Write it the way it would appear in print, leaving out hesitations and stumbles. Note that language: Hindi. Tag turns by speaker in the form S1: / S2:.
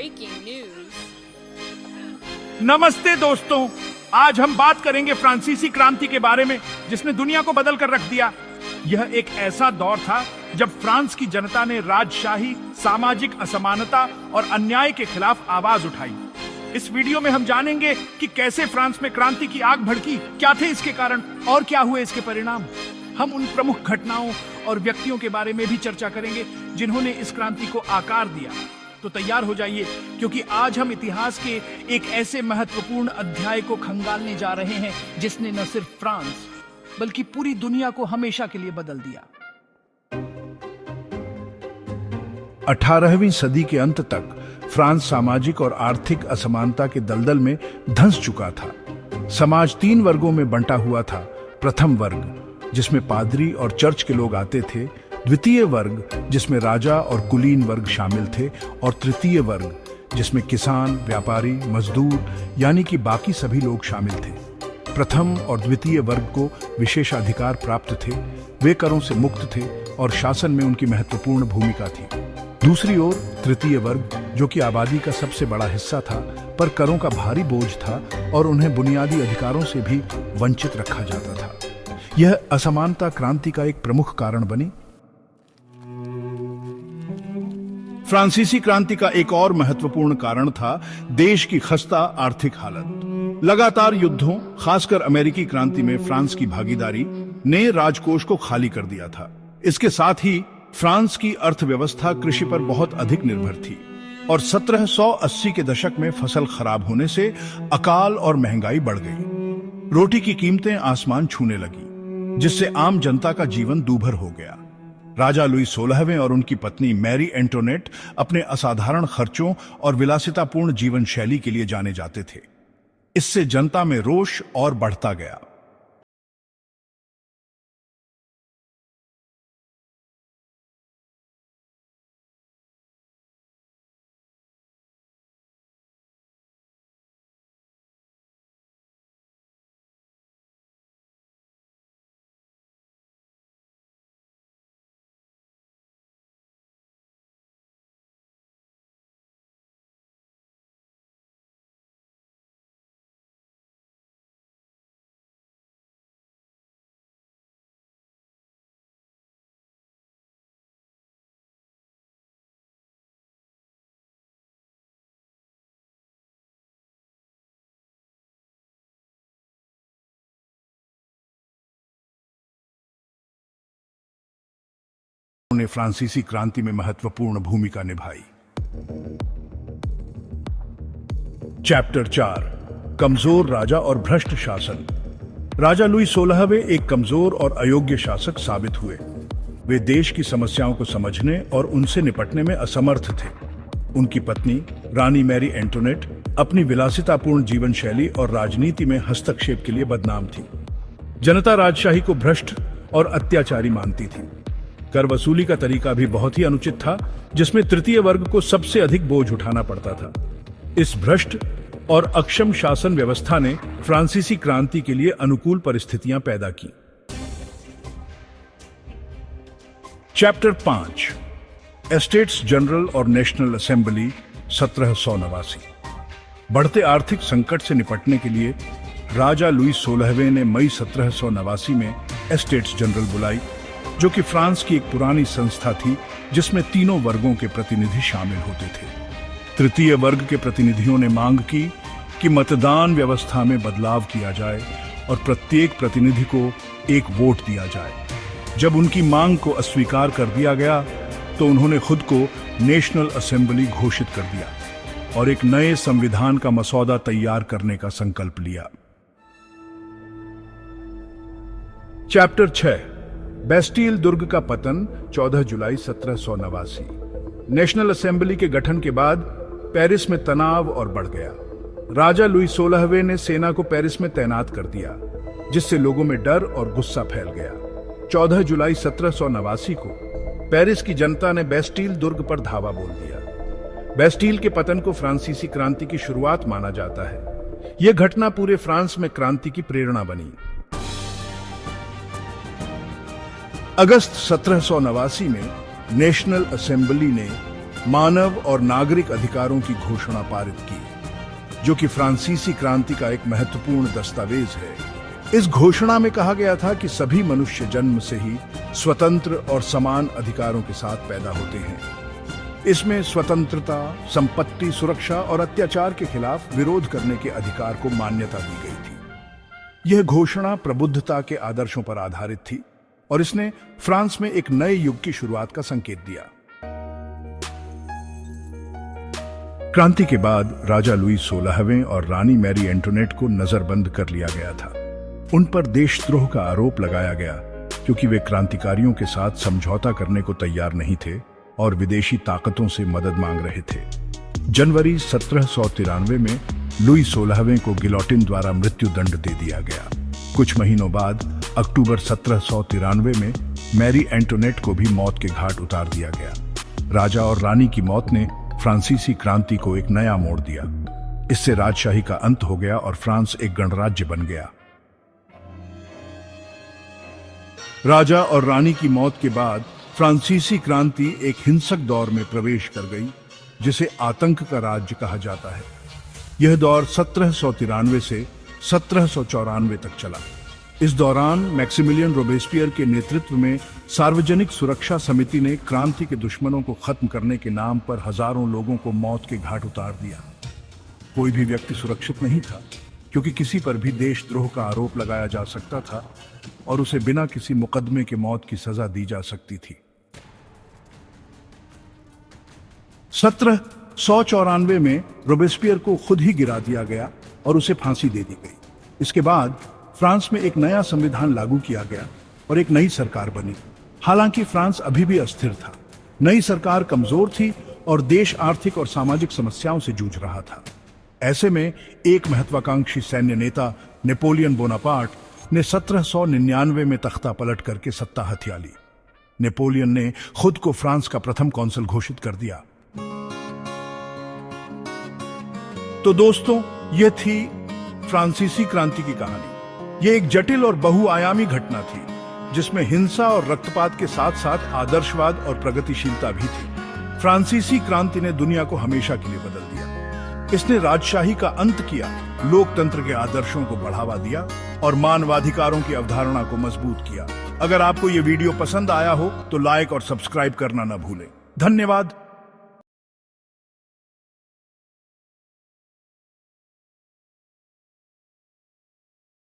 S1: breaking news.
S2: नमस्ते दोस्तों, आज हम बात करेंगे फ्रांसीसी क्रांति के बारे में जिसने दुनिया को बदल कर रख दिया। यह एक ऐसा दौर था जब फ्रांस की जनता ने राजशाही, सामाजिक असमानता और अन्याय के खिलाफ आवाज उठाई। इस वीडियो में हम जानेंगे कि कैसे फ्रांस में क्रांति की आग भड़की, क्या थे इसके कारण और क्या हुए इसके परिणाम। हम उन प्रमुख घटनाओं और व्यक्तियों के बारे में भी चर्चा करेंगे जिन्होंने इस क्रांति को आकार दिया। तो तैयार हो जाइए, क्योंकि आज हम इतिहास के एक ऐसे महत्वपूर्ण अध्याय को खंगालने जा रहे हैं जिसने न सिर्फ फ्रांस बल्कि पूरी दुनिया को हमेशा के लिए बदल दिया।
S3: 18वीं सदी के अंत तक फ्रांस सामाजिक और आर्थिक असमानता के दलदल में धंस चुका था। समाज 3 वर्गों में बंटा हुआ था। प्रथम वर्ग, जिसमें पादरी और चर्च के लोग आते थे। द्वितीय वर्ग, जिसमें राजा और कुलीन वर्ग शामिल थे। और तृतीय वर्ग, जिसमें किसान, व्यापारी, मजदूर यानी कि बाकी सभी लोग शामिल थे। प्रथम और द्वितीय वर्ग को विशेषाधिकार प्राप्त थे। वे करों से मुक्त थे और शासन में उनकी महत्वपूर्ण भूमिका थी। दूसरी ओर तृतीय वर्ग, जो कि आबादी का सबसे बड़ा हिस्सा था, पर करों का भारी बोझ था और उन्हें बुनियादी अधिकारों से भी वंचित रखा जाता था। यह असमानता क्रांति का एक प्रमुख कारण बनी। फ्रांसीसी क्रांति का एक और महत्वपूर्ण कारण था देश की खस्ता आर्थिक हालत। लगातार युद्धों, खासकर अमेरिकी क्रांति में फ्रांस की भागीदारी ने राजकोष को खाली कर दिया था। इसके साथ ही फ्रांस की अर्थव्यवस्था कृषि पर बहुत अधिक निर्भर थी और 1780 के दशक में फसल खराब होने से अकाल और महंगाई बढ़ गई। रोटी की कीमतें आसमान छूने लगी, जिससे आम जनता का जीवन दूभर हो गया। राजा लुई 16वें और उनकी पत्नी मैरी एंटोनेट अपने असाधारण खर्चों और विलासितापूर्ण जीवन शैली के लिए जाने जाते थे। इससे जनता में रोष और बढ़ता गया। उन्हें फ्रांसीसी क्रांति में महत्वपूर्ण भूमिका निभाई। चैप्टर 4, कमजोर राजा और भ्रष्ट शासन। राजा लुई 16वें एक कमजोर और अयोग्य शासक साबित हुए। वे देश की समस्याओं को समझने और उनसे निपटने में असमर्थ थे। उनकी पत्नी रानी मैरी एंटोनेट अपनी विलासितापूर्ण जीवन शैली और राजनीति में हस्तक्षेप के लिए बदनाम थी। जनता राजशाही को भ्रष्ट और अत्याचारी मानती थी। कर वसूली का तरीका भी बहुत ही अनुचित था, जिसमें तृतीय वर्ग को सबसे अधिक बोझ उठाना पड़ता था। इस भ्रष्ट और अक्षम शासन व्यवस्था ने फ्रांसीसी क्रांति के लिए अनुकूल परिस्थितियां पैदा की। चैप्टर 5, एस्टेट्स जनरल और नेशनल असेंबली 1789। बढ़ते आर्थिक संकट से निपटने के लिए राजा लुई 16वें ने मई 1789 में एस्टेट्स जनरल बुलाई, जो कि फ्रांस की एक पुरानी संस्था थी जिसमें तीनों वर्गों के प्रतिनिधि शामिल होते थे। तृतीय वर्ग के प्रतिनिधियों ने मांग की कि मतदान व्यवस्था में बदलाव किया जाए और प्रत्येक प्रतिनिधि को एक वोट दिया जाए। जब उनकी मांग को अस्वीकार कर दिया गया तो उन्होंने खुद को नेशनल असेंबली घोषित कर दिया और एक नए संविधान का मसौदा तैयार करने का संकल्प लिया। चैप्टर 6, बेस्टिल दुर्ग का पतन 14 जुलाई 1789। नेशनल असेंबली के गठन के बाद पेरिस में तनाव और बढ़ गया। राजा लुई 16वें ने सेना को पेरिस में तैनात कर दिया, जिससे लोगों में डर और गुस्सा फैल गया। 14 जुलाई 1789 को पेरिस की जनता ने बेस्टिल दुर्ग पर धावा बोल दिया। बेस्टिल के पतन को फ्रांसीसी क्रांति की शुरुआत माना जाता है। यह घटना पूरे फ्रांस में क्रांति की प्रेरणा बनी। अगस्त 1789 में नेशनल असेंबली ने मानव और नागरिक अधिकारों की घोषणा पारित की, जो कि फ्रांसीसी क्रांति का एक महत्वपूर्ण दस्तावेज है। इस घोषणा में कहा गया था कि सभी मनुष्य जन्म से ही स्वतंत्र और समान अधिकारों के साथ पैदा होते हैं। इसमें स्वतंत्रता, संपत्ति, सुरक्षा और अत्याचार के खिलाफ विरोध करने के अधिकार को मान्यता दी गई थी। यह घोषणा प्रबुद्धता के आदर्शों पर आधारित थी और इसने फ्रांस में एक नए युग की शुरुआत का संकेत दिया। क्रांति के बाद राजा लुई 16वें और रानी मैरी एंटोनेट को नजरबंद कर लिया गया था। उन पर देशद्रोह का आरोप लगाया गया क्योंकि वे क्रांतिकारियों के साथ समझौता करने को तैयार नहीं थे और विदेशी ताकतों से मदद मांग रहे थे। जनवरी 1793 में लुई 16वें को गिलोटिन द्वारा मृत्यु दंड दे दिया गया। कुछ महीनों बाद अक्टूबर 1793 में मैरी एंटोनेट को भी मौत के घाट उतार दिया गया। राजा और रानी की मौत ने फ्रांसीसी क्रांति को एक नया मोड़ दिया। इससे राजशाही का अंत हो गया और फ्रांस एक गणराज्य बन गया। राजा और रानी की मौत के बाद फ्रांसीसी क्रांति एक हिंसक दौर में प्रवेश कर गई, जिसे आतंक का राज्य कहा जाता है। यह दौर 1793 से 1794 तक चला। इस दौरान मैक्सिमिलियन रोबेस्पियर के नेतृत्व में सार्वजनिक सुरक्षा समिति ने क्रांति के दुश्मनों को खत्म करने के नाम पर हजारों लोगों को मौत के घाट उतार दिया। कोई भी व्यक्ति सुरक्षित नहीं था, क्योंकि किसी पर भी देशद्रोह का आरोप लगाया जा सकता था और उसे बिना किसी मुकदमे के मौत की सजा दी जा सकती थी। 1794 में रोबेस्पियर को खुद ही गिरा दिया गया और उसे फांसी दे दी गई। इसके बाद फ्रांस में एक नया संविधान लागू किया गया और एक नई सरकार बनी। हालांकि फ्रांस अभी भी अस्थिर था। नई सरकार कमजोर थी और देश आर्थिक और सामाजिक समस्याओं से जूझ रहा था। ऐसे में एक महत्वाकांक्षी सैन्य नेता नेपोलियन बोनापार्ट ने 1799 में तख्ता पलट करके सत्ता हथिया ली। नेपोलियन ने खुद को फ्रांस का प्रथम कौंसल घोषित कर दिया। तो दोस्तों, यह थी फ्रांसीसी क्रांति की कहानी। यह एक जटिल और बहुआयामी घटना थी, जिसमें हिंसा और रक्तपात के साथ साथ आदर्शवाद और प्रगतिशीलता भी थी। फ्रांसीसी क्रांति ने दुनिया को हमेशा के लिए बदल दिया। इसने राजशाही का अंत किया, लोकतंत्र के आदर्शों को बढ़ावा दिया और मानवाधिकारों की अवधारणा को मजबूत किया। अगर आपको यह वीडियो पसंद आया हो तो लाइक और सब्सक्राइब करना न भूलें। धन्यवाद।